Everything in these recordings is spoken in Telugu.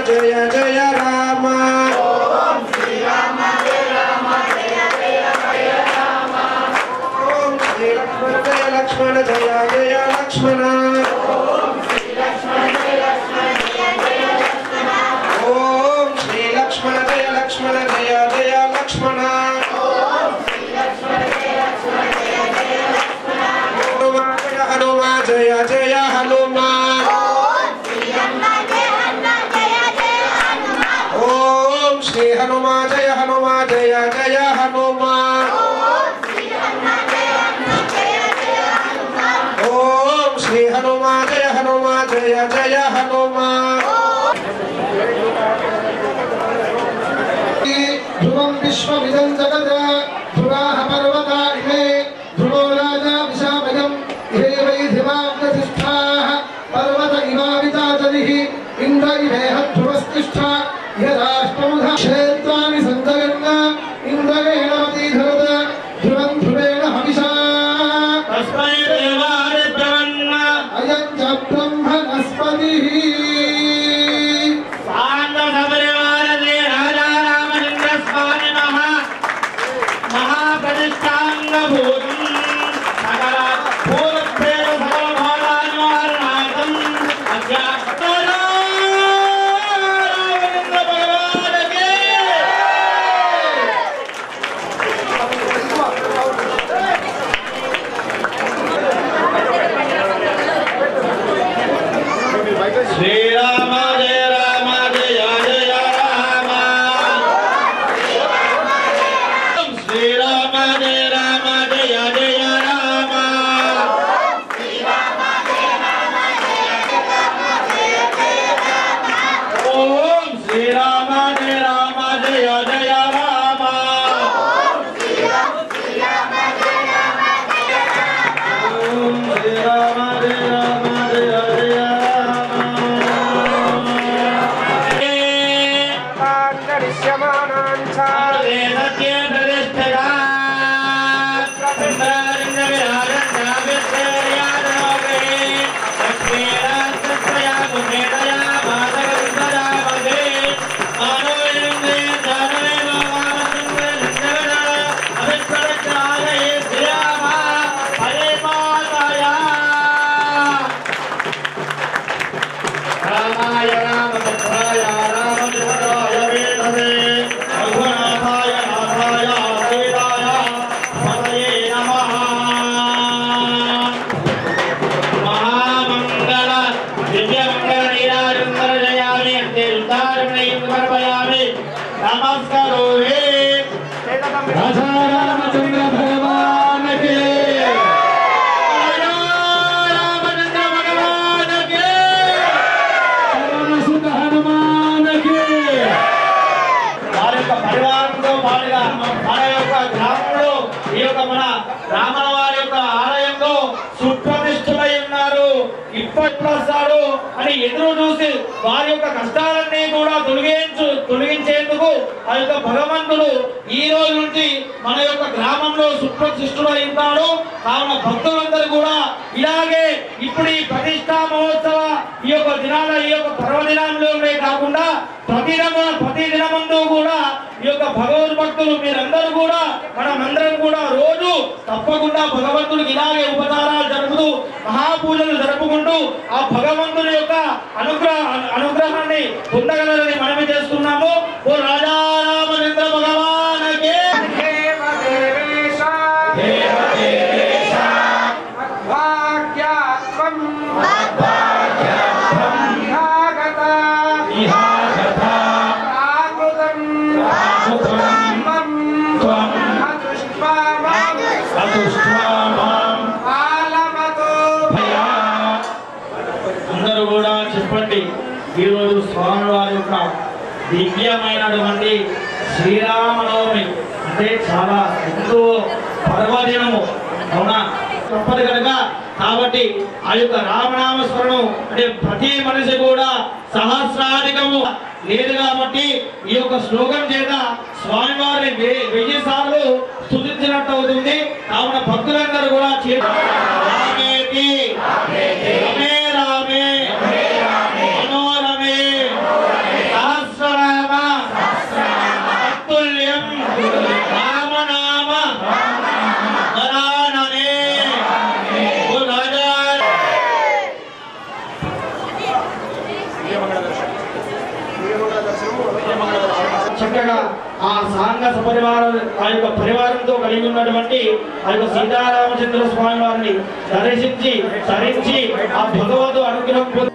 జయ జయ రామ ఓం శ్రీరామ జయ రామ జయ జయ జయ రామ ఓం శ్రీ లక్ష్మణ జయ లక్ష్మణ జయ జయ లక్ష్మణ ఓం శ్రీ లక్ష్మణ జయ లక్ష్మణ జయ జయ లక్ష్మణ ఓం శ్రీ లక్ష్మణ జయ లక్ష్మణ జయ జయ లక్ష్మణ ఓం శ్రీ లక్ష్మణ జయ లక్ష్మణ జయ జయ లక్ష్మణ హనుమా జయ జయ హనుమా ఓం శ్రీ హనుమ జయ హనుమ జయ జయ హనుమ ఓం శ్రీ హనుమా జయ జయ హనుమా ఓం శ్రీ హనుమ జయ జయ హనుమ ఓం శ్రీ హనుమా జయ జయ జయ హనుమా ధ్రువం విశ్వమిదం జగత్ ధ్రువాః పర్వతా ఇమే ధ్రువో రాజా విశామయం ఇహే వై ధివాగ్రతిష్ఠాః పర్వత ఇమావితాచలిః ఇంద్ర ఇవేహ ధ్రువస్తిష్ఠ ఇహ రాష్ట్రముధా క్షేత్రాణి సంతగన్న ఇంద్రేణ మతీధరత ధ్రువం ధ్రువేణ హవిషా తస్మై దేవాయ ప్రవన్న అయం చ బ్రహ్మణస్పతిః సాంగసపరివారదే రాజా రామచంద్ర స్వామి మహాప్రతిష్టాంగభూతం సకల భూతప్రేత సకల భోగాన్వారణార్థం రామచంద్ర భగవానికి శ్రీరామ జయ రామ జయ జయ రామ శ్రీరామ జయ రామ జయ జయ రామ ఓం శ్రీరామ జయ రామ జయ జయ రామ ఓం శ్రీరామ జయ రామ జయ జయ రామాయ రామభద్రాయ రామచంద్రాయ వేదవే రఘునాథాయ నాథాయ సీతాయ పతయే నమః మహామంగళ దివ్యమంగళ నీరాజంధర జయామి అంతే ఉద్ధారణయం సమర్పయామి నమస్కరోహే రాజా రామచంద్ర భగవానికి పరివారంతో పాటుగా మన యొక్క గ్రామంలో ఈ యొక్క మన రామల వారి యొక్క ఆలయంలో సుప్రతిష్ఠులై ఉన్నారు. ఇప్పట్లో వస్తాడు అని ఎదురు చూసి వారి యొక్క కష్టాలన్నీ కూడా తొలగించేందుకు ఆ యొక్క భగవంతుడు ఈ రోజు నుంచి మన యొక్క గ్రామంలో సుప్రతిష్ఠులై ఉన్నాడు. కావున భక్తులందరూ కూడా ఇలాగే ఇప్పుడు ఈ ప్రతిష్టా మహోత్సవ ఈ యొక్క దినాల ఈ యొక్క పర్వదినాలలోనే కాకుండా ప్రతి దినమందు కూడా ఈ యొక్క భగవద్భక్తులు మీరందరూ కూడా మనమందరం కూడా రోజు తప్పకుండా భగవంతుడికి ఇలాగే ఉపచారాలు జరుపుతూ మహాపూజలు జరుపుకుంటూ ఆ భగవంతుని యొక్క అనుగ్రహాన్ని పొందగలని మనమే చేస్తున్నాము. ఓ రాజా రామచంద్ర భగవానికి అందరూ కూడా చెప్పండి. ఈరోజు స్వామివారి యొక్క దివ్యమైనటువంటి శ్రీరామనవమి అంటే చాలా ఎంతో పర్వదినము అవునా తప్పదు కనుక కాబట్టి ఆ యొక్క రామనామస్మరణం అంటే ప్రతి మనిషి కూడా సహస్రాధికము లేదు కాబట్టి ఈ యొక్క శ్లోకం చేత స్వామివారిని 1000 సార్లు స్తుతించినట్టు అవుతుంది. కావున భక్తులందరూ కూడా రామేతి రమే రామే మనోరమే చక్కగా ఆ సాంఘ సపరివారం ఆ యొక్క పరివారంతో కలిగి ఉన్నటువంటి ఆ యొక్క సీతారామచంద్ర స్వామి వారిని దర్శించి ధరించి ఆ భగవదు అనుగ్రహం పొంది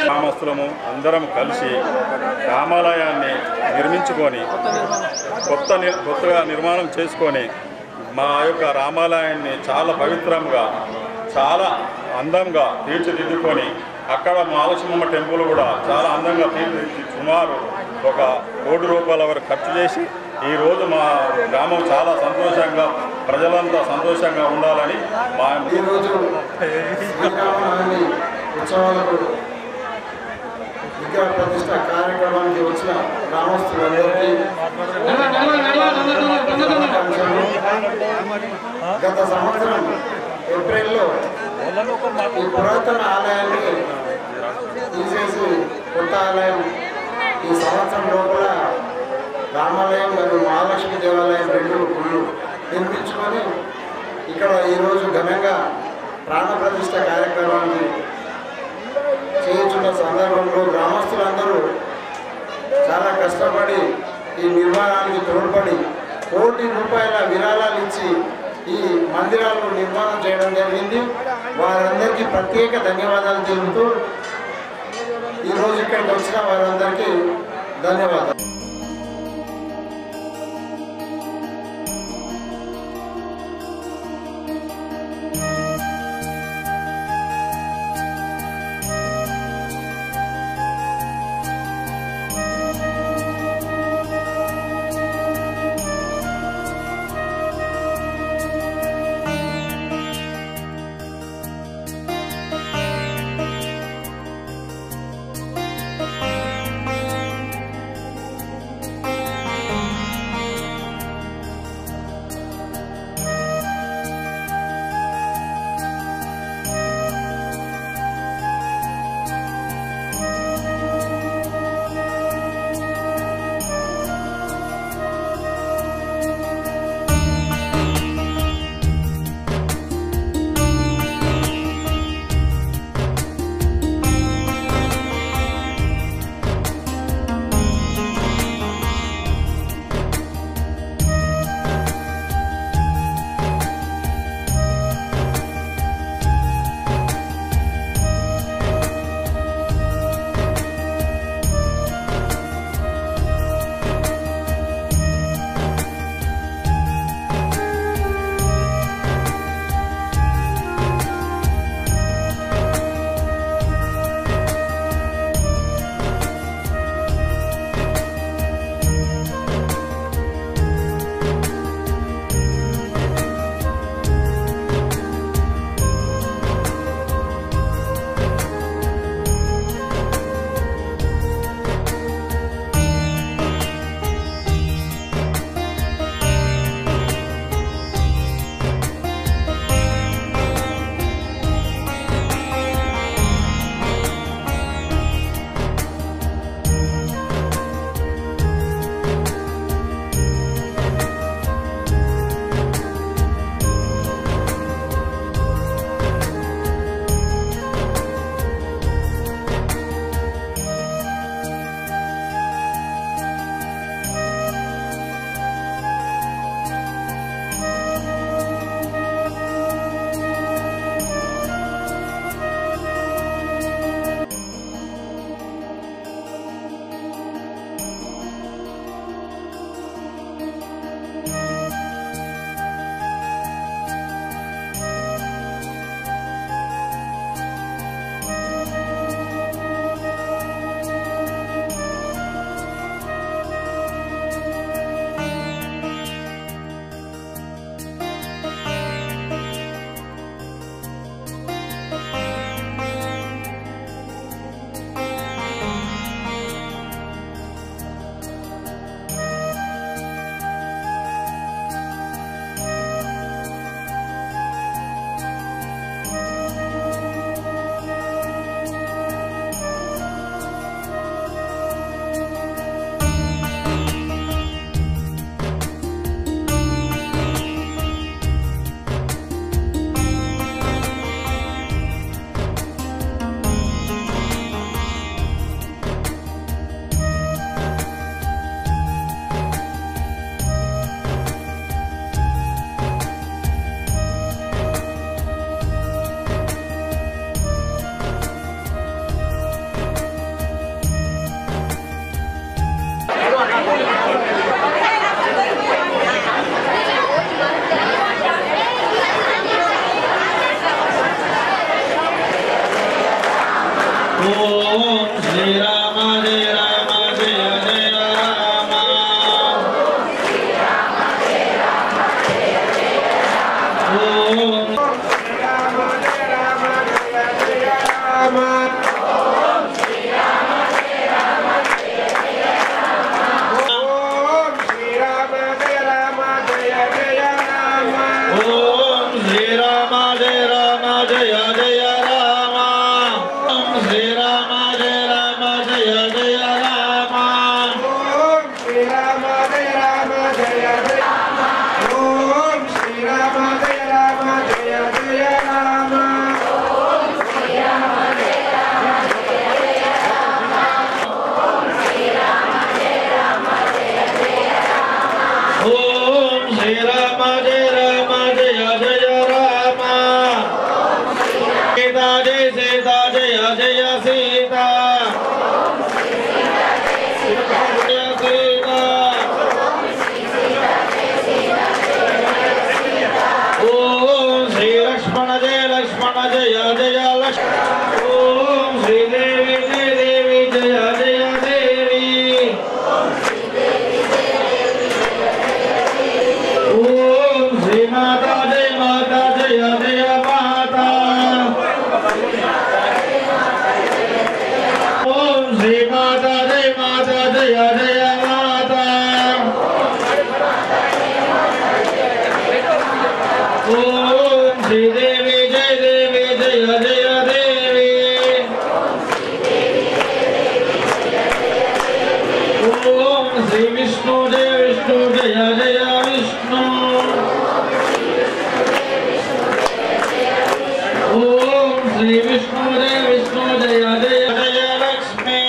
గ్రామస్తులము అందరం కలిసి రామాలయాన్ని నిర్మించుకొని కొత్తగా నిర్మాణం చేసుకొని మా యొక్క రామాలయాన్ని చాలా పవిత్రంగా చాలా అందంగా తీర్చిదిద్దుకొని అక్కడ మహాలక్ష్మమ్మ టెంపుల్ కూడా చాలా అందంగా తీర్చిదిద్ది సుమారు 1 కోటి రూపాయల వరకు ఖర్చు చేసి ఈరోజు మా గ్రామం చాలా సంతోషంగా ప్రజలంతా సంతోషంగా ఉండాలని మా ఈరోజు ఉత్సవాలకు విగ్రహ ప్రతిష్ట కార్యక్రమానికి వచ్చిన గ్రామస్తులందరికీ గత సంవత్సరం ఏప్రిల్లో ఈ పురాతన ఆలయాన్ని తీసేసి కొత్త ఆలయం ఈ సంవత్సరం లోపల రామాలయం మరియు మహాలక్ష్మి దేవాలయం రెండు గుళ్ళు నిర్మించుకొని ఇక్కడ ఈరోజు ఘనంగా ప్రాణప్రతిష్ఠ కార్యక్రమాన్ని చేయించున్న సందర్భంలో గ్రామస్తులందరూ చాలా కష్టపడి ఈ నిర్మాణానికి తోడ్పడి ₹1 కోటి విరాళాలు ఇచ్చి ఈ మందిరాలను నిర్మాణం చేయడం జరిగింది. వారందరికీ ప్రత్యేక ధన్యవాదాలు తెలుపుతూ ఈరోజు ఇక్కడికి వచ్చిన వారందరికీ ధన్యవాదాలు. जय जय राम ओम श्री राम जय राम जय जय राम ओम श्री राम जय राम जय जय ओम श्री राम जय राम जय जय राम ओम श्री राम जय राम जय जय राम ओम श्री राम जय राम जय जय राम ओम श्री राम जय राम जय जय राम सीता जय सीता जय जय सीता ओम श्री लक्ष्मण जय लक्ष्मण जय जय लक्ष्मण ओम श्री देवी जय देवी जय जय देवी ओम श्री माता जय जय माता ओम श्री माता जय जय माता ओम श्री देवी जय देवी जय जय देवी ओम श्री विष्णु जय जय विष्णु ओम श्री विष्णु जय जय जय लक्ष्मी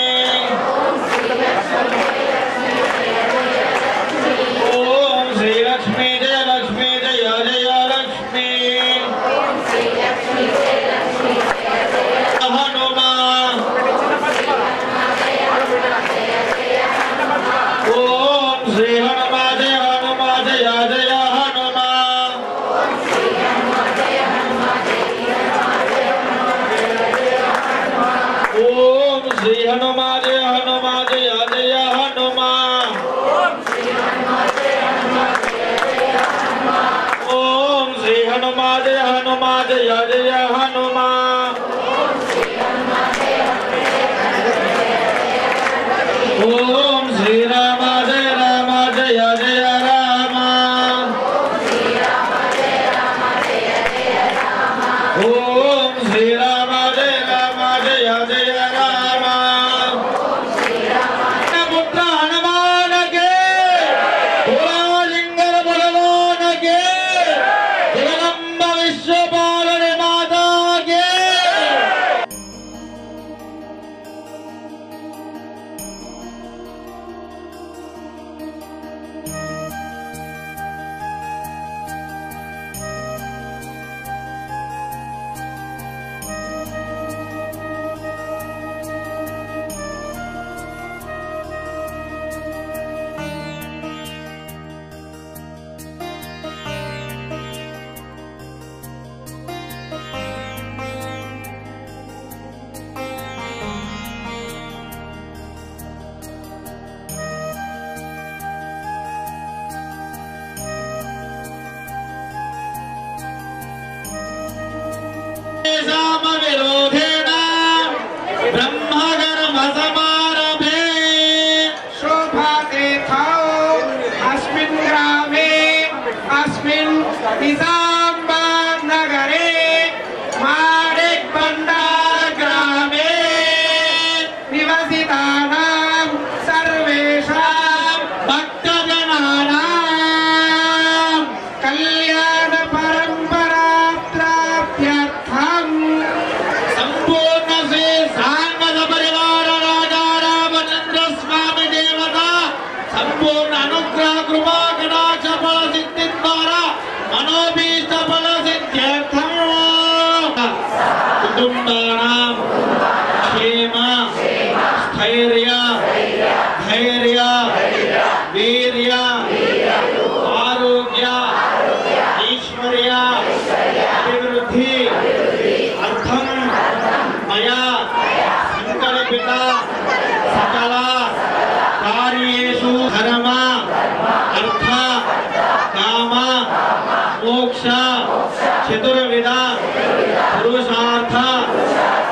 ओम श्री लक्ष्मी जय जय लक्ष्मी हनुमान ओम श्री हनुमान जय जय हनुमान ओम श्री हनुमान जय जय हनुमान ओम श्री हनुमान जय जय हनुमान ओम श्री राम जय जय राम ओम श्री राम जय जय राम पुत्र हनुमान के भोलालिंगर भगवान के जगदम्ब विश्वपालन माता के साम विरोधेन ब्रह्मकर्म समारभे शोभाते थाओ अस्मिन् ग्रामे अस्मिन् निजामाबाद नगरे माणिकबंडार ग्रामे निवसितानां सर्वेषां भक्तजनानां कल्याण परंपरा प्राप्त्यर्थं संपूर्ण से सांगद परिवार राजा रामचंद्र स्वामी देवता संपूर्ण अनुग्रह कृपा कटाक्ष फल सिद्धि द्वारा मनोभीष्ट फल सिद्ध्यर्थं कुटुंबानां क्षेम स्थैर्य धैर्य वीर्य आरोग्य ऐश्वर्य अभिवृद्धि अर्थम मया संकल्पित सकल कार्येषु धर्म अर्थ काम मोक्ष चतुर्विध पुरुषार्थ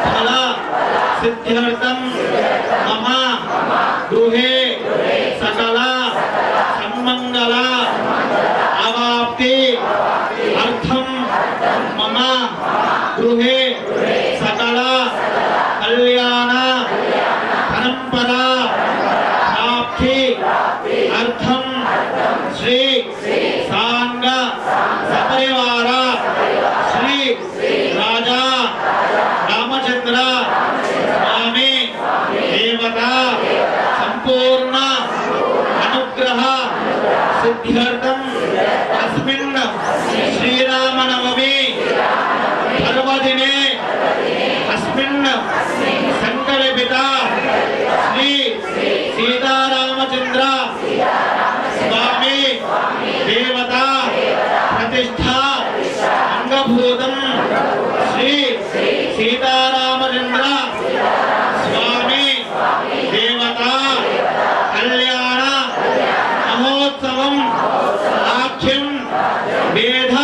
फल सिद्ध्यर्थं मम गृहे सकल सन्मंगल अवाप्ति अर्थम मम गृहे అద్భుతం శ్రీ సీతారామచంద్ర స్వామి దేవత కళ్యాణ మహోత్సవం ఆఖ్యం వేద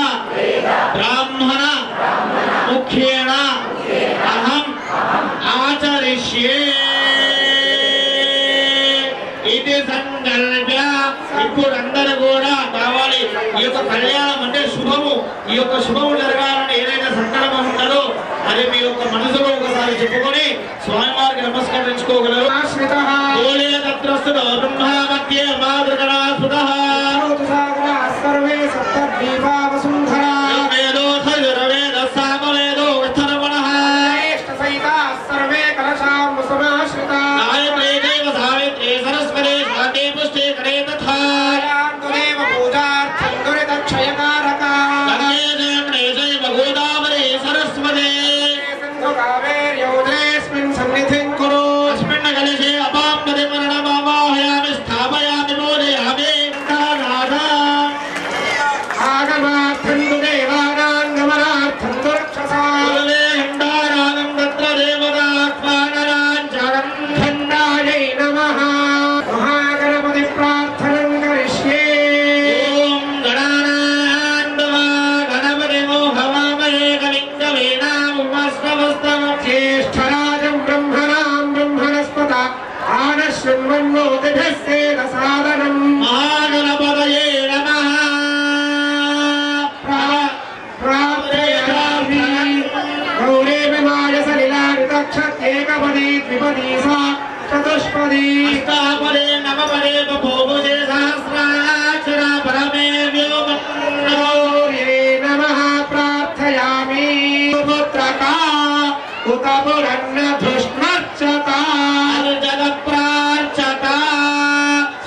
బ్రాహ్మణ ముఖ్యేన అహం ఆచరిష్యే ఇది సంకల్ప్య. ఇప్పుడు అందరూ కూడా కావాలి. ఈ యొక్క కళ్యాణం అంటే శుభము. ఈ యొక్క శుభము జరగాలని ఏదైతే సంకల్పం ఉంటుందో అది మీ యొక్క మనసులో ఒకసారి చెప్పుకొని స్వామివారికి నమస్కరించుకోగలరు. బ్రహ్మ మధ్య మాతృగణాస్పృతః సర్వే సప్తద్వీపా వసుంధరా సర్వే కలశాం సమాశ్రితా పూజార్థం దురితక్షయకారకా కావేర్యౌద్రేస్మిన్ సన్నిధిం కురు అస్మిన్ కలశే అపాంపది మరణమావాహయామి స్థాపయామి బోధయామి ఆగమార్థం దేవానాం గమనార్థం రక్షసాం ఖండారాగం తత్ర దేవతాత్మానరాంచరం ఖండాయై నమః. మహాగణపతి ప్రార్థనం కరిష్యే. ఓం గణానాన్వా గణపతి మోహవామహే కవిం కవీనాముపస్రవస్తవం జ్యేష్ఠరాజం బ్రహ్మణాం బ్రహ్మణస్పత ఆనశృణ్వన్నోతిభిస్సేద సాదనం. మహాగణపతయే నమః. గౌరీ విమాయ సలిలాక్షత్యేకపదీ ద్విపదీ సా చతుష్పదీ అష్టాపదే నవపదే బభూభుజే సహస్రాక్షర పరమే వ్యోమన్యే నమః. ప్రార్థయామి పుత్రకా ఉత పురన్న ధృష్ణర్చత అర్జన ప్రార్చత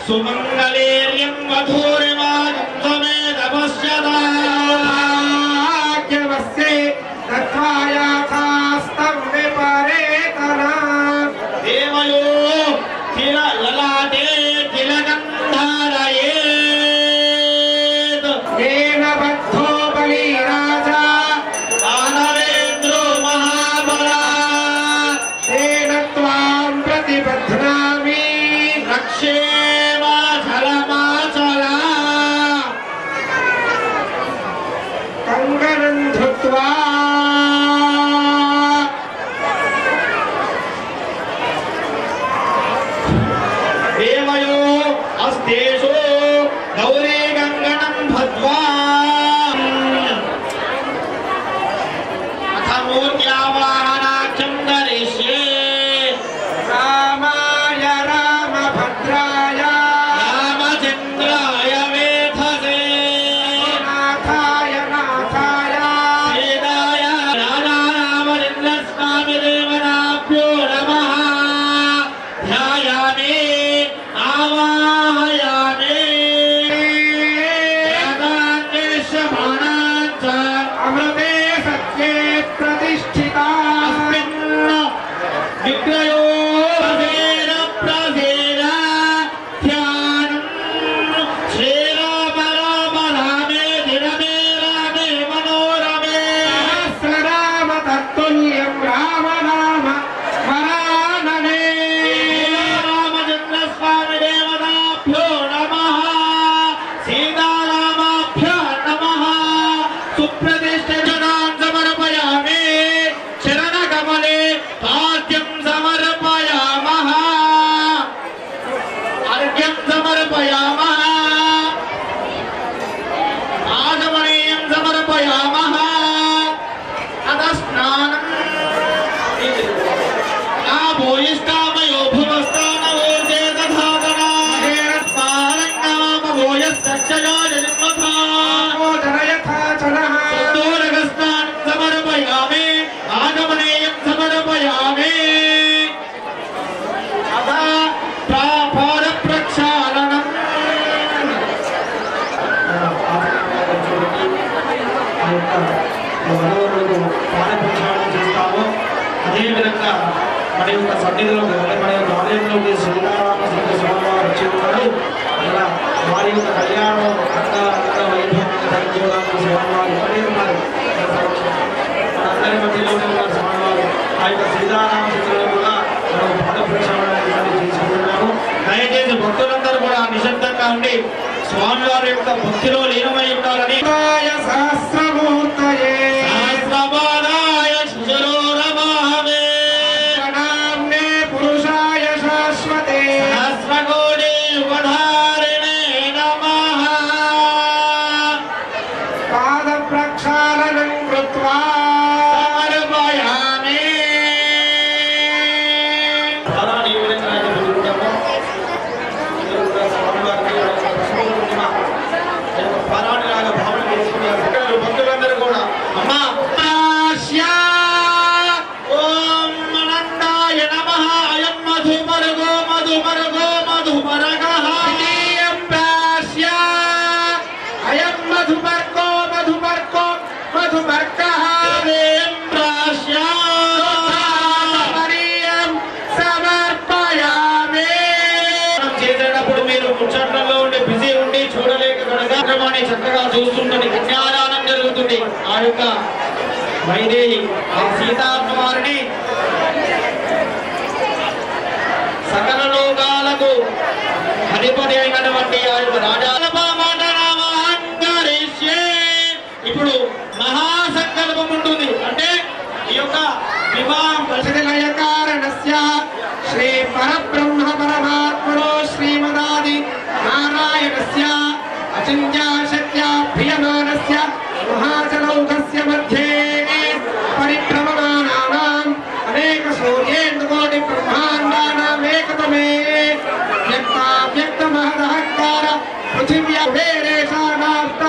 సుమంగళేర్యం వధూరిమానం త్వమేవ పశ్యతా భాగ్యవస్యే తత్వాయాథాస్తం విపరేతనా దేవయో తిల లలాటే తిలగంధారయేత్ తేన బద్ధో బలి రాజా దానవేంద్రో మహాబలా తేన త్వాం ప్రతిబధ్నామి రక్షేమాచలమాచలా కంగనం ధృత్వా దేవయో అస్తేషు గౌరీ గంగణం భద్వా అథ మూర్త్యావాహనాఖ్యం కరిష్యే. రామాయ రామభద్రాయ రామచంద్రాయ వేధసే నాథాయ నాథాయ వేదాయ రాజారామచంద్ర స్వామి దేవనాభ్యో నమః. ధ్యాయామి ఆవాహయామి అమృతే సత్యే ప్రతిష్ఠితా విగ్రయో ప్రసేర ప్రసేర ధ్యానం శ్రీరామ రామ రామే దినమే రామే మనోరమే సహస్రనామ తత్తుల్యం రామ నామ స్మరాననే. రామచంద్ర స్వామి దేవతాభ్యో నమః. సీతారామాభ్యో నమః. సుప్రతిష్ఠితాన్ సమర్పయామి. శరణకమలే పాద్యం సమర్పయామః. అర్ఘ్యం సమర్పయామః. ఆచమనీయం సమర్పయామః. అత స్నానం భూయిష్టామయో భువస్థానవోర్జే తథాతనా భూయస్సక్షయో జన్మథా దూరగస్థానం సమర్పయామి. ఆగమనేయం సమర్పయామి. అథ ప్రాపార ప్రక్షాళనం. చేస్తాము. అదేవిధంగా మన యొక్క సన్నిధిలో మన యొక్క ఆలయంలోకి శ్రీరామ స్వామివారు వచ్చి ఉన్నారు. అలా వారి యొక్క కళ్యాణం అంగ వైభవంగా జరుపుకోవడానికి స్వామివారు ఇక్కడే ఉన్నారు. ఉండి స్వామివారి యొక్క భక్తిలో లీనమై ఉండాలని సహస్రమూర్తయే సహస్రపాదాయ శిశురోరమాహవే నామ్నే పురుషాయ శాశ్వతే సహస్రకోటి ఉపధారిణే నమః పాద ప్రక్షాళనం కృత్వా సమర్పయామి. పరాని ఈ విధంగా అయితే పెట్టుకుంటాము. మీరు కూడా స్వామివారికి పరాని లాగా భావన చేసుకున్నారు. ఇక్కడ భక్తులందరూ కూడా అమ్మా ఆశ్యా ఓం అనందాయ నమః అయం మధుమరుగో మధుమరుగో మధుమరగః ద్వితీయం ప్రాశ్యా అయం మధుమర్కో మధుమర్కో మధుమర్కః దేం ప్రాశ్యా సమరీయం సమర్పయామి. చేసేటప్పుడు మీరు ముచ్చట్లలో ఉండి బిజీ ఉండి చూడలేక కార్యక్రమాన్ని చక్కగా చూస్తుంటది కన్యాదానం జరుగుతుంది. ఆ యొక్క వైదేహి ఆ సీతామ్మవారిని సకల లోకాలకు అధిపతి అయినటువంటి ఆ యొక్క రాజాలపామాటనామహంకరిష్యే. ఇప్పుడు మహాసంకల్పం ఉంటుంది. అంటే ఈ యొక్క వివాహం ప్రతిలయ కారణస్య శ్రీ పరబ్రహ్మ పరమాత్మనో శ్రీమదాది నారాయణస్య అచింత్య శక్త్యా ప్రియమానస్య మహాచలౌకస్య మధ్యే పరిభ్రమమానానాం అనేక సూర్యేందుకోటి బ్రహ్మాండానాం ఏకతమే వ్యక్త మహదహంకార పృథివ్యా వేరేషానార్థ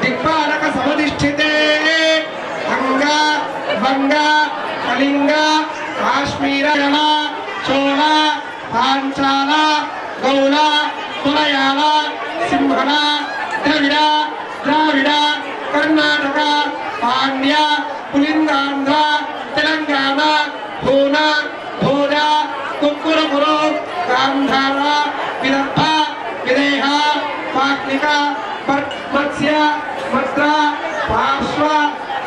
దిక్పాలక సమధిష్ఠితే అంగ వంగ కళింగ కాశ్మీర చోళ పాంచాల గౌళ తులయాల సింహళ ద్రావిడ కర్ణాటక పాండ్య పులిందాంధ్ర తెలంగాణ హూన భోజ కుక్కురపురు గాంధార విదర్భ విదేహ పాట్లిక మత్స్య మద్ర పార్శ్వ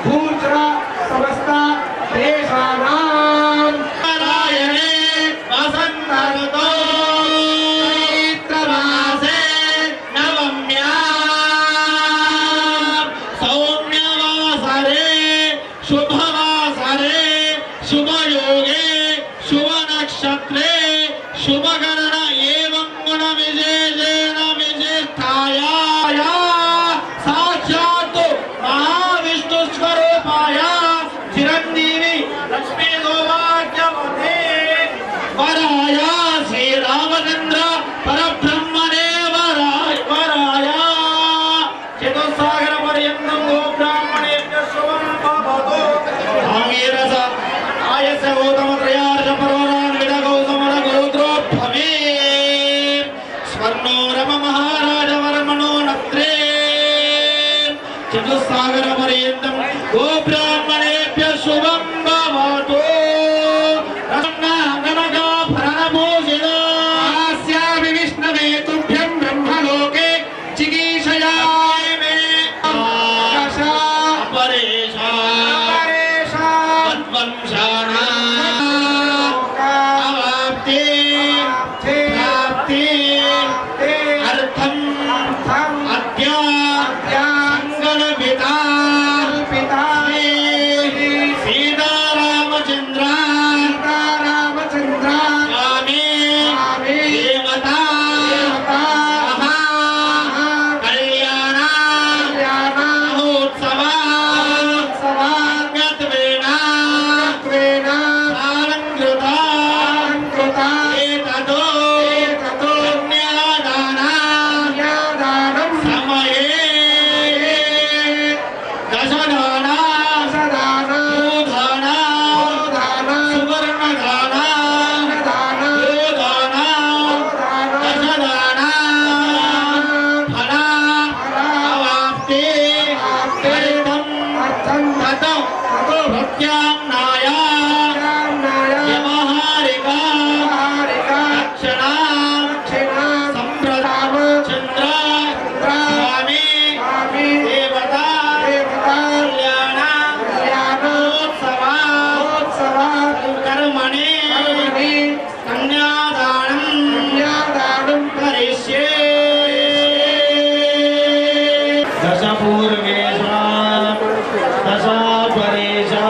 భూచ సమస్త దేశానాం నారాయణే వసంతరుతో చైత్రమాసే నవమ్యాం సౌమ్యవాసరే శుభవాసరే శుభయోగే శుభనక్షత్రే శుభగణన ఏవం గుణ విశేషేణ విశిష్టాయ సాక్షాత్ మహావిష్ణు స్వరూపాయ చిరంజీవి లక్ష్మీ సౌభాగ్యవతే వరాయ శ్రీరామచంద్ర పరబ్రహ్మణే వరాయ చతుస్సాగర పర్యంతం గోబ్రాహ్మణేభ్య శుభం భవతు ఆంగీరస ఆయస్య గౌతమ త్రయార్ష పరోరాన్ విడగౌ సమర గోత్రోద్భవే స్వర్ణో రమ మహారాజ వర్మణో నత్రే చతుస్సాగర పర్యంతం గోబ్రాహ్మణేభ్య శుభం భవతు రత్నాంగనగా భరణభూషిత ఆస్యామి విష్ణవే తుభ్యం బ్రహ్మలోకే చికీషయా మే ఆకాశ అపరేషా పరేష తద్వంశానా అవాప్తే ప్రాప్తే అర్థం అద్య సంగణపితా సీతారామచంద్ర స్వామి దేవత మహా కళ్యాణ మహోత్సవ గత్వేన అలంకృత ఏతతో కన్యాదాన సమయే దశదాన భూదాన సువర్ణదాన గోదాన దశదాన ఫల అవాప్తే ఫలితం తతో ప్రత్యామ్నాయ వ్యవహారిక రక్షణ సంప్రదామ చంద్ర స్వామి దేవత కళ్యాణ మహోత్సవ కర్మణి కన్యాదానం కరిష్యే దశాపరేషా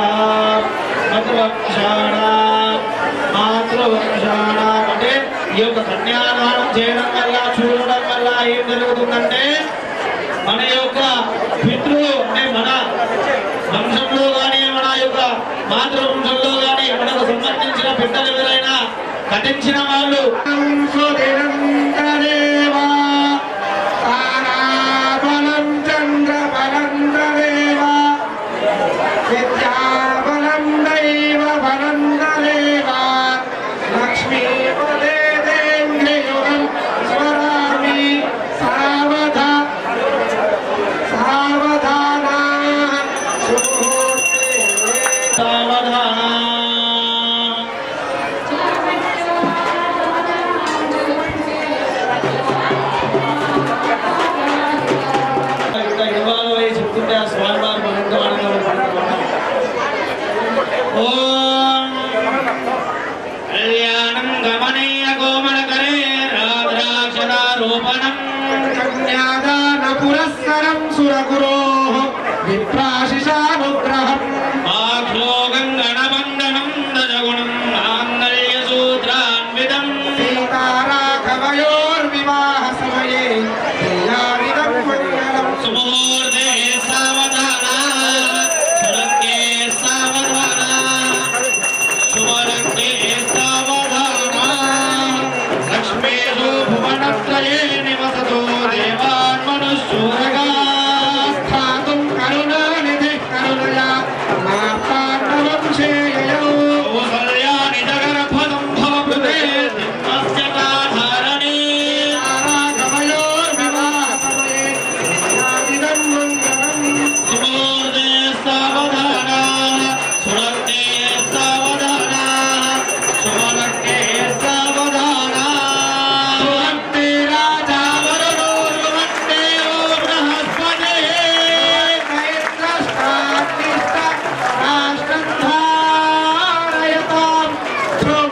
మాతృవక్షాణ అంటే ఈ యొక్క కన్యాదానం చేయడం వల్ల చూడడం వల్ల ఏం జరుగుతుందంటే మన యొక్క పితృ అంటే మన వంశంలో కానీ మన యొక్క మాతృవంశంలో కానీ మనకు సంబంధించిన బిడ్డలు ఎవరైనా కటించిన వాళ్ళు పురస్సరం సురగురో విప్రాశిషానుగ్రహం ఆఖ్లోకం గణబంధనం దజగుణం మాంగళ్యసూత్రాన్వితం సీతారాఘవయోర్వివాహ సమయే ప్రియావిదం మంగళం సుముహూర్తే సావధాన సురక్కే సావధాన సువరక్కే సావధాన లక్ష్మీషు భువనత్రయే నివసతో దేవాన్ మనుష్యూరగా స్థాతుం కరుణానిధి కరుణయా మార్తాండవం శేయయౌ కౌసల్యాని జగర్భదం భవభృతే దిమ్మస్యతాధారణే రాఘవయోర్వివాహ సమయే ప్రియావిదం మంగళం సుమూర్తే సావధాన సురక్తే సావధాన సువరక్తే సావధాన సురక్తే రాజా వరుణో వరుణోర్వన్నే ఓ బృహస్పతే మైత్రష్టాగ్నిష్ట రాష్ట్రధారయతాం ధ్రువం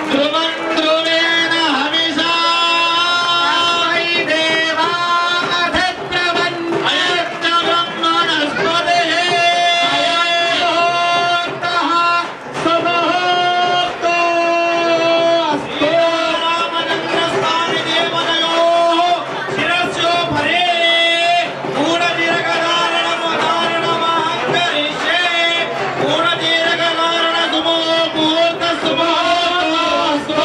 ధ్రువం ధ్రువేణ హవిషా వై దేవాధిప్రవన్ అయత్త బ్రహ్మణస్పతే అయోక్తః సుముహూర్తో అస్తు రామచంద్రస్వామి దేవతయోః శిరస్సు పరే పూర్ణదీర్ఘధారణమధారణమహంకరిష్యే పూర్ణదీర్ఘధారణ సుముహూర్త సుముహూర్తోస్తు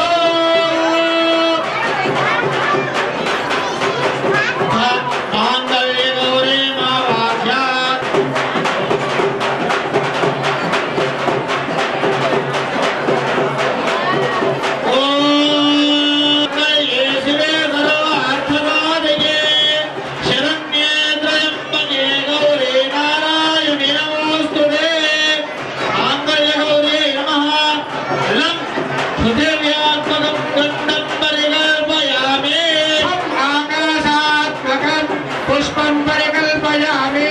మాంగళ్యగౌరీ మా వాక్యాత్ ఆకాశాత్మకం పుష్పం పరికల్పయామి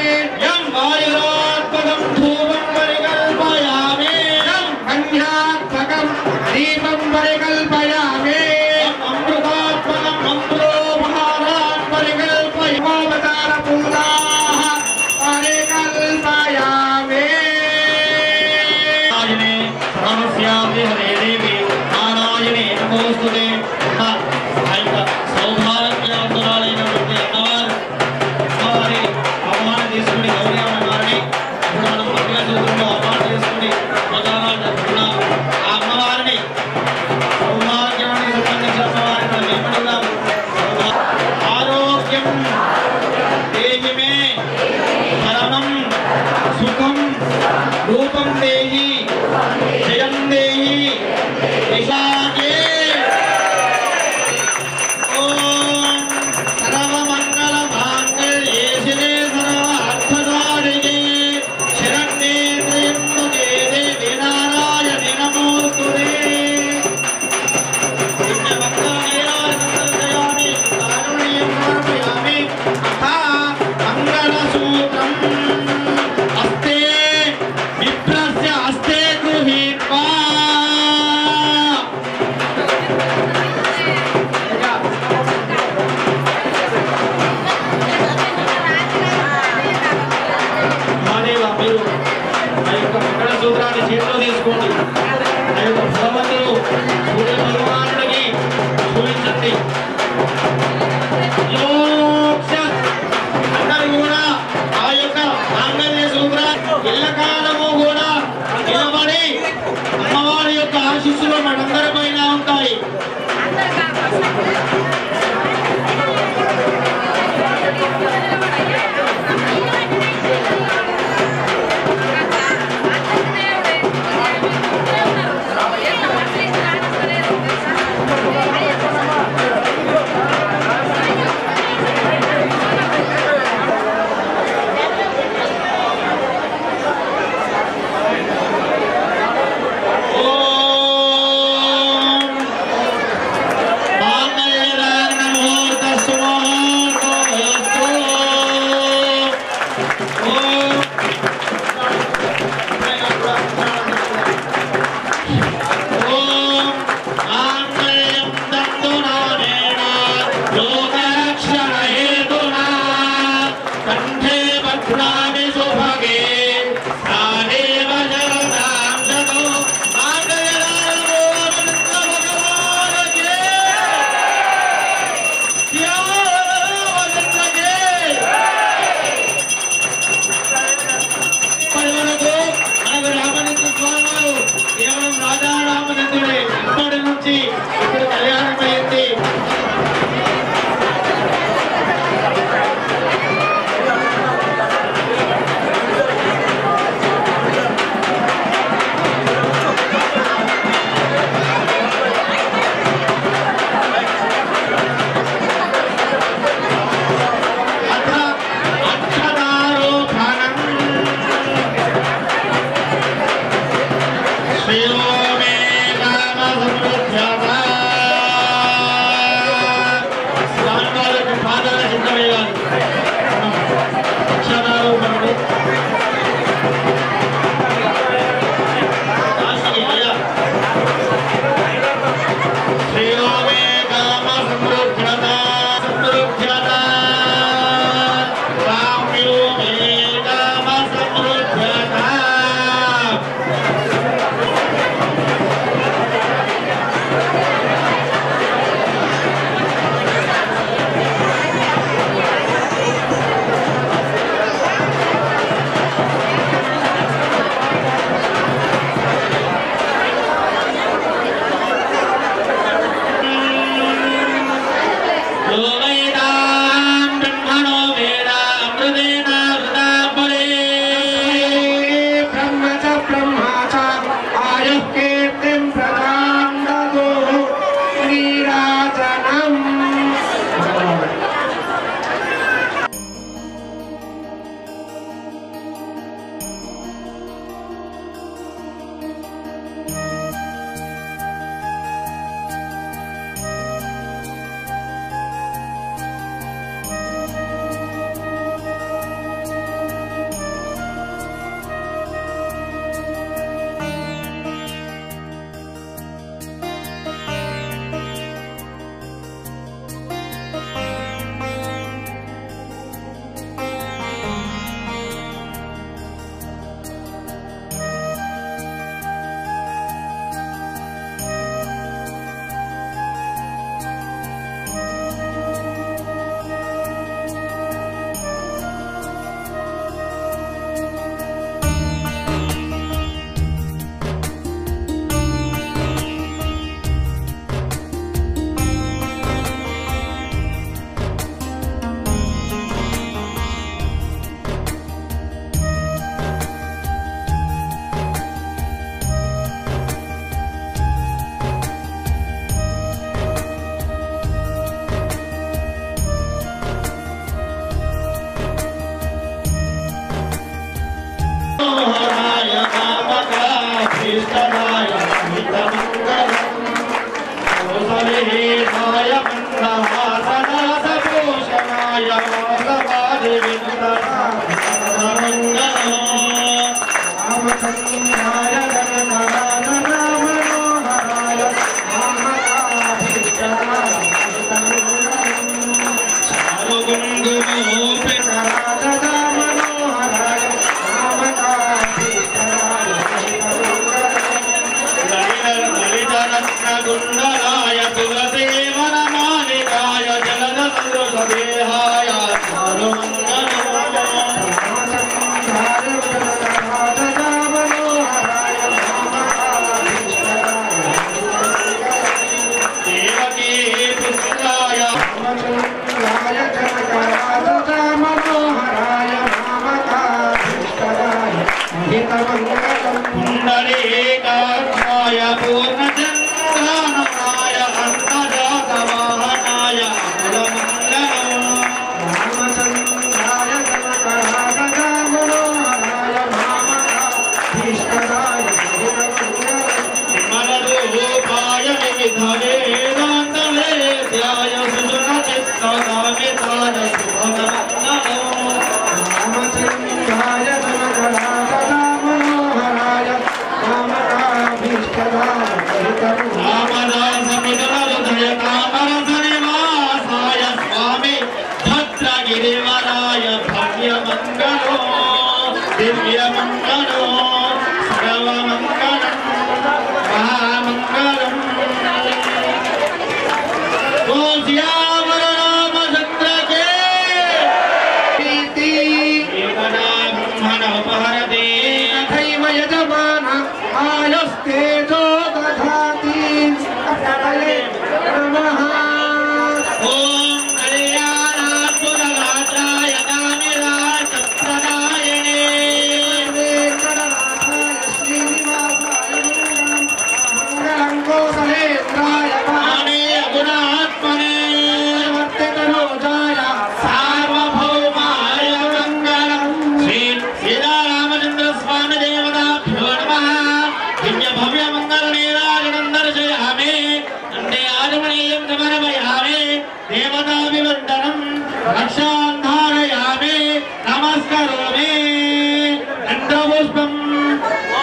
కన్యాత్మకం దీపం పరికల్పయామి అవతార పూజాః పరికల్పయామి నారాయణే నమోస్తుతే సౌభాగ్యవంతురాలైనటువంటి అమ్మవారు అమ్మవారి అవమానం తీసుకుని గౌరీ అమ్మవారిని ఇప్పుడు మనం మహిళా సూత్రంలో అవమానం చేసుకుని ప్రధానాలు జరుపుకున్నాం. ఆ అమ్మవారిని సౌభాగ్యానికి సంబంధించిన అమ్మవారిని మనం ఏమడుగుదాం? ఆరోగ్యం దేహి మే ధర్మం సుఖం రూపం దేహి జయం దేహి యశాగే ఓం సర్వమంగళ మాంగళ్యే శివే సర్వార్థసాధికే శరణ్యే త్ర్యంబకే దేవి నారాయణి నమోస్తుతే పుణ్యమంగళాని కారుణ్యం సమర్పయామి అథా మంగళసూత్రం హస్తే విప్రస్య హస్తే గృహీత్వా కలకాలము కూడా నిలబడి అమ్మవారి యొక్క ఆశీస్సులు మనందరిపైన ఉంటాయి. Hare पुण्डरीकाक्षाय पूर्णचन्द्राननाय अन्नदातवाहनाय अखिलमङ्गलम् रामचन्द्राय जनकराजमनोहराय मामकाभीष्टदाय विमलरूपाय विविधवेदान्तवेद्याय सुजनचित्तकामिताय शुभमङ्गलम् रामचन्द्राय जनकराजमनोहराय मामकाभीष्टदाय रामदासमितहृदयकामरसनिवासाय स्वामी भद्रगिरिवराय भव्यमङ्गलो दिव्यमङ्गलो सर्वमङ्गलं महामङ्गलम् ओ श्यामर रामचन्द्र के प्रीति एकदा ब्रह्मणोपहरते तथैव यजमान आयुस्तेजो दधाति कटले नमः ॐ कल्याणात्मरात्राय कामिराजप्रदायिने वेङ्कटनाथाय श्रीनिवासाय मङ्गलं कोसलेन्द्राय आने गुणात्मने वर्तितरोजाय सार्वभौमाय मङ्गलम् श्री सीतारामचन्द्र स्वामी देवताभ्यो नमः दिव्य भव्य मंगल नीराजनं दर्शयामि अन्ते आजमनीयं समर्पयामि देवताभिवन्दनं रक्षां धारयामि नमस्करोमि दण्डपुष्पम् ॐ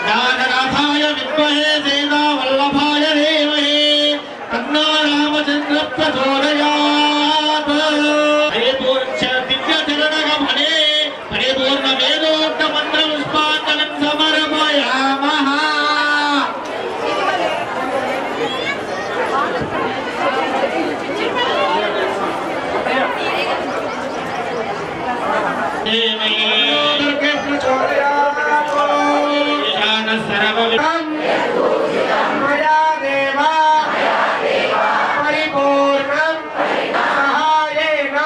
राजनाथाय विद्महे सीतावल्लभाय धीमहि तन्नो रामचन्द्र प्रचोदयात् परिपूर्च दिव्यचरणगमने परिपूर्णवेदोक्तमन्त्रपुष्पाञ्जलिं समर्पयामः दुर्गे प्रचोदयात् ईशानः सर्वविद् मया देवा परिपूर्णं सहायेन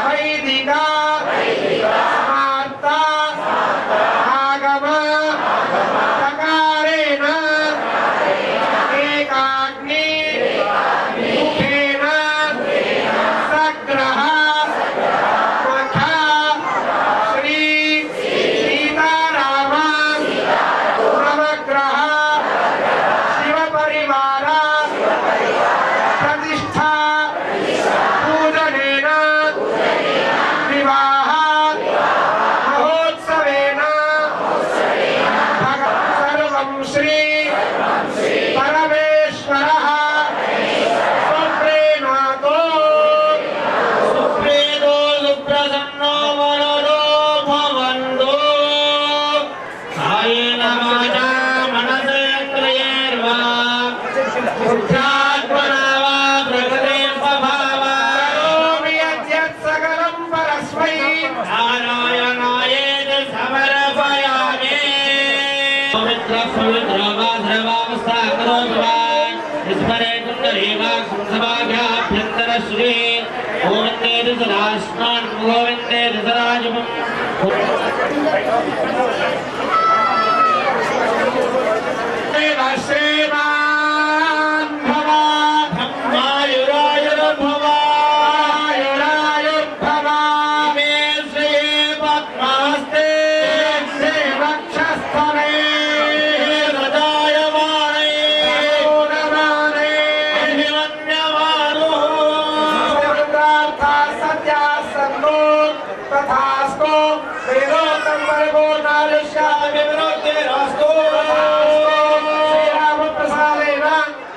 वैदिका वार्ता आगम प्रकारेण एकाग्नि मुखेन सग्रह मखा श्री सीताराम नवग्रह शिवपरिवार प्रतिष्ठा पूजनेन विवाह महोत्सवेन सर्वं श्री परमेश्वरः सुप्रीणातो सुप्रीतो सुप्रसन्नो वरदो भवन्तु कायेन वाचा मनसेन्द्रियैर्वा बुद्ध्यात्मना वा प्रकृते स्वभावा करोमि यद्यत् सकलं परस्मै नारायणायेति समर्पयामि पवित्र वा द्रवावस्था करोमि स्मरे कुण्डलीवा संसभाभ्याभ्यन्तरश्री गोविन्देति सदास्मान् गोविन्देति सदाजुपम् श्रीमान् भव ब्रह्मायुरायुर्भव आयुरायुर्भव मे श्रिये पद्मास्ते वक्षस्थले हृदयमाणे पूर्णमाने अभिमन्यमारुः सर्वार्थाः सत्याः सन्तो तथास्तु वेदोक्तं परिपूर्णायुष्यामि विवृद्धिरस्तु श्रीरामप्रसादेन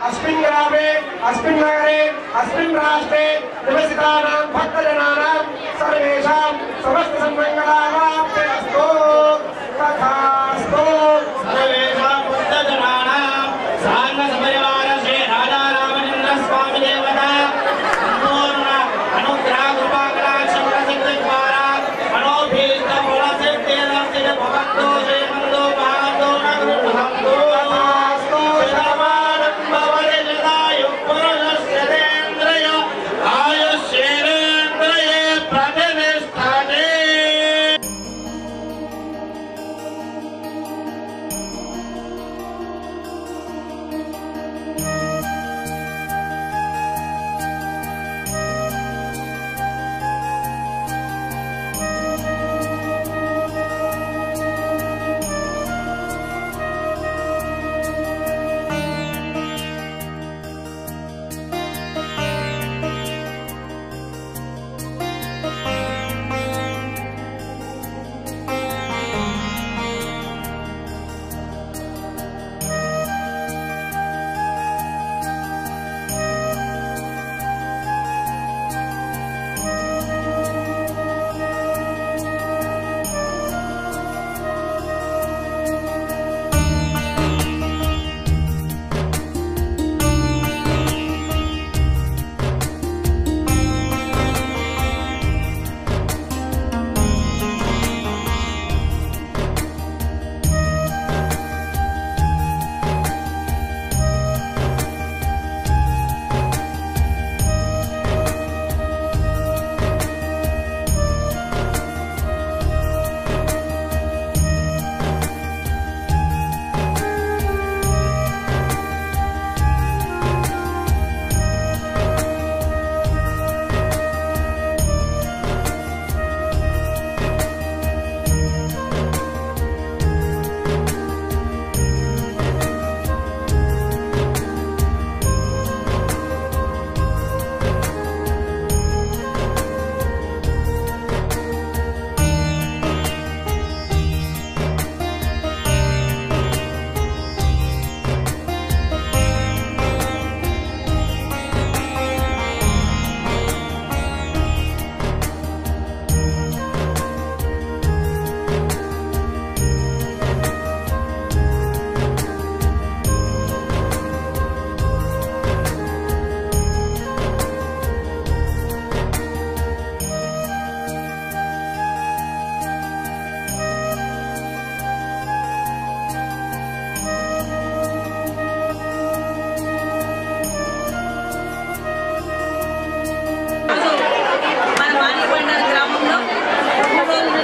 अस्मिन् ग्रामे अस्मिन् नगरे अस्मिन् राष्ट्रे निवसितानां भक्तजनानां सर्वेषां समस्तसन्मङ्गलावाप्तिरस्तु तथास्तु सर्वेषां बुद्धजनानां साङ्गसपरिवार श्री राजा रामचन्द्र स्वामी देवता पूर्ण अनुग्रह कृपा कटाक्ष प्रसिद्धिद्वारा मनोभीष्टफलसिद्धिरस्ति भवन्तु श्रीमन्तो भावन्तु न गृह्णन्तु शतमानं भवति शतायुः पुरुषस्य तेन्द्रिय आयुष्येन्द्रिये प्रतिष्ठते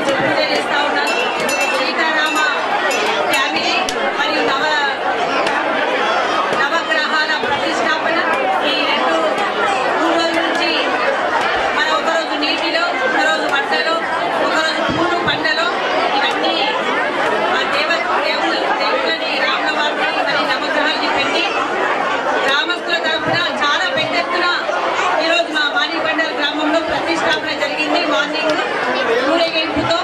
నుంచి పూజ చేస్తూ ఉన్నాను. సీతారామ ఫ్యామిలీ మరియు నవగ్రహాల ప్రతిష్టాపన ఈ 2-3 రోజుల నుంచి మన ఒకరోజు నీటిలో, ఒకరోజు బట్టలో, ఒకరోజు పూలు పంటలో ఇవన్నీ దేవుళ్ళని రాముల వారిని మరి నవగ్రహాలని పెట్టి గ్రామస్తుల తరఫున చాలా పెద్ద ఎత్తున ఈరోజు మా మానికొండల గ్రామంలో ప్రతిష్టాపన జరిగింది. మార్నింగ్ ఊరేగింపుతో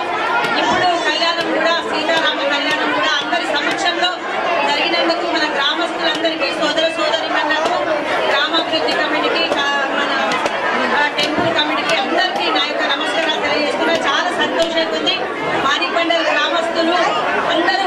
ఇప్పుడు కళ్యాణం కూడా, సీతారామ కళ్యాణం కూడా అందరి సమక్షంలో జరిగినందుకు మన గ్రామస్తులందరికీ, సోదర సోదరిమణులకు, గ్రామాభివృద్ధి కమిటీకి, మన టెంపుల్ కమిటీకి అందరికీ నా యొక్క నమస్కారాలు తెలియజేస్తున్నా. చాలా సంతోషంగా ఉంది. మానికొండల గ్రామస్తులు అందరూ